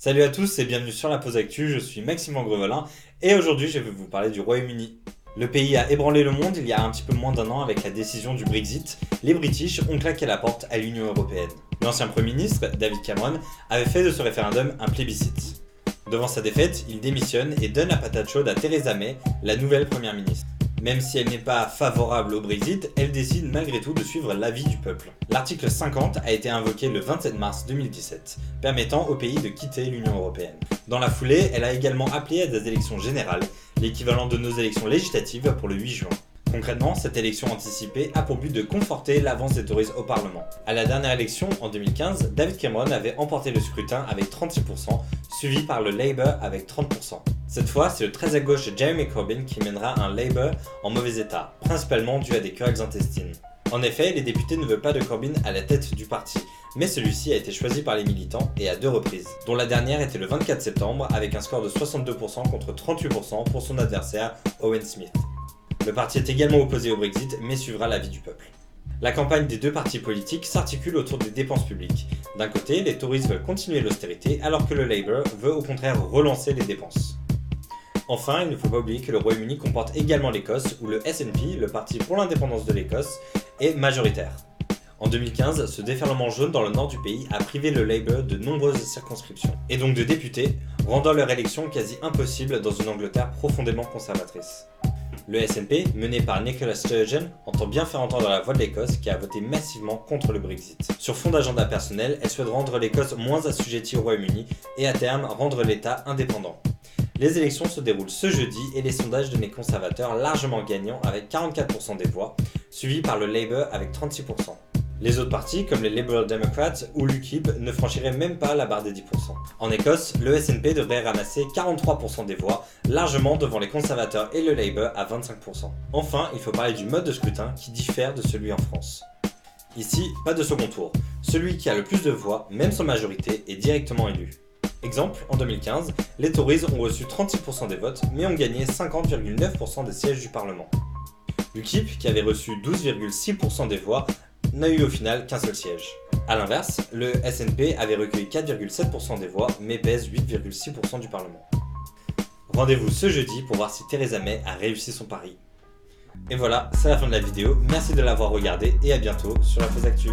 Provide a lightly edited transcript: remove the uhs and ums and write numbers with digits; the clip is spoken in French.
Salut à tous et bienvenue sur la Pause Actu, je suis Maxime Angrevelin et aujourd'hui je vais vous parler du Royaume-Uni. Le pays a ébranlé le monde il y a un petit peu moins d'un an avec la décision du Brexit. Les British ont claqué la porte à l'Union Européenne. L'ancien Premier ministre, David Cameron, avait fait de ce référendum un plébiscite. Devant sa défaite, il démissionne et donne la patate chaude à Theresa May, la nouvelle Première ministre. Même si elle n'est pas favorable au Brexit, elle décide malgré tout de suivre l'avis du peuple. L'article 50 a été invoqué le 27 mars 2017, permettant au pays de quitter l'Union Européenne. Dans la foulée, elle a également appelé à des élections générales, l'équivalent de nos élections législatives pour le 8 juin. Concrètement, cette élection anticipée a pour but de conforter l'avance des Tories au Parlement. À la dernière élection, en 2015, David Cameron avait emporté le scrutin avec 36%, suivi par le Labour avec 30%. Cette fois, c'est le très à gauche Jeremy Corbyn qui mènera un Labour en mauvais état, principalement dû à des querelles intestines. En effet, les députés ne veulent pas de Corbyn à la tête du parti, mais celui-ci a été choisi par les militants et à 2 reprises, dont la dernière était le 24 septembre avec un score de 62% contre 38% pour son adversaire Owen Smith. Le parti est également opposé au Brexit, mais suivra l'avis du peuple. La campagne des deux partis politiques s'articule autour des dépenses publiques. D'un côté, les Tories veulent continuer l'austérité, alors que le Labour veut au contraire relancer les dépenses. Enfin, il ne faut pas oublier que le Royaume-Uni comporte également l'Écosse, où le SNP, le parti pour l'indépendance de l'Écosse, est majoritaire. En 2015, ce déferlement jaune dans le nord du pays a privé le Labour de nombreuses circonscriptions, et donc de députés, rendant leur élection quasi impossible dans une Angleterre profondément conservatrice. Le SNP, mené par Nicola Sturgeon, entend bien faire entendre la voix de l'Écosse qui a voté massivement contre le Brexit. Sur fond d'agenda personnel, elle souhaite rendre l'Écosse moins assujettie au Royaume-Uni et à terme rendre l'État indépendant. Les élections se déroulent ce jeudi et les sondages donnent les conservateurs largement gagnants avec 44% des voix, suivis par le Labour avec 36%. Les autres partis, comme les Liberal Democrats ou l'UKIP, ne franchiraient même pas la barre des 10%. En Écosse, le SNP devrait ramasser 43% des voix, largement devant les conservateurs et le Labour à 25%. Enfin, il faut parler du mode de scrutin qui diffère de celui en France. Ici, pas de second tour. Celui qui a le plus de voix, même sans majorité, est directement élu. Exemple, en 2015, les Tories ont reçu 36% des votes, mais ont gagné 50,9% des sièges du Parlement. L'UKIP, qui avait reçu 12,6% des voix, n'a eu au final qu'un seul siège. A l'inverse, le SNP avait recueilli 4,7% des voix, mais pèse 8,6% du Parlement. Rendez-vous ce jeudi pour voir si Theresa May a réussi son pari. Et voilà, c'est la fin de la vidéo, merci de l'avoir regardé et à bientôt sur la Pause Actu.